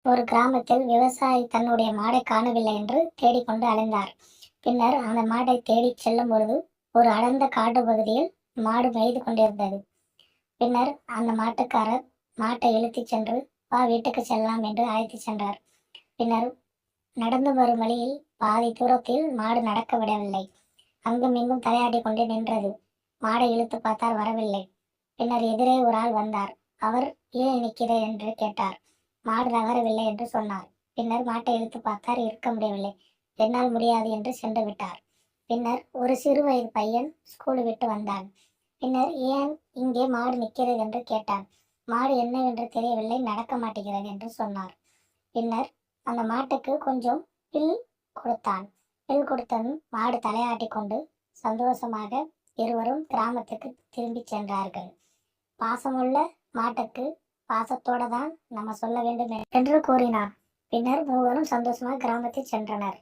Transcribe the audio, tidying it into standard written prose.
ஒரு கிராமத்தில் விவசாயி தன்னுடைய மாடை காணவில்லை என்று தேடிக்கொண்டு அலைந்தார். பின்னர் அந்த மாடை தேடிச் செல்லும் பொழுது ஒரு அடர்ந்த காட்டு பகுதியில் மாடு மேய்து கொண்டிருந்தது. பின்னர் அந்த மாட்டுக்காரர் மாட்டை இழுத்துச் சென்று வா வீட்டுக்கு செல்லலாம் என்று அழைத்துச் சென்றார். பின்னர் நடந்து வரும் வழியில் பாதி தூரத்தில் மாடு நடக்க விடவில்லை. அங்கும் இங்கும் தலையாட்டி கொண்டே நின்றது. மாடை இழுத்து பார்த்தார், வரவில்லை. பின்னர் எதிரே ஒரு ஆள் வந்தார். அவர் ஏன் நிற்கிறேன் என்று கேட்டார். மாடு நகரவில்லை என்று சொன்னார். பின்னர் மாட்டை இழுத்து பார்த்தார், இருக்க முடியவில்லை. என்னால் முடியாது என்று சென்று விட்டார். பின்னர் ஒரு சிறு வயது பையன் ஸ்கூல் விட்டு வந்தான். பின்னர் ஏன் இங்கே மாடு நிற்கிறது என்று கேட்டான். மாடு என்னவென்று தெரியவில்லை, நடக்க மாட்டேங்கிறது என்று சொன்னார். பின்னர் அந்த மாட்டுக்கு கொஞ்சம் பில் கொடுத்தான். பில் கொடுத்ததும் மாடு தலையாட்டி கொண்டு சந்தோஷமாக இருவரும் கிராமத்துக்கு திரும்பி சென்றார்கள். பாசமுள்ள மாட்டுக்கு பாசத்தோட தான் நம்ம சொல்ல வேண்டும் என்று கூறினார். பின்னர் மூவரும் சந்தோஷமாக கிராமத்தில் சென்றனர்.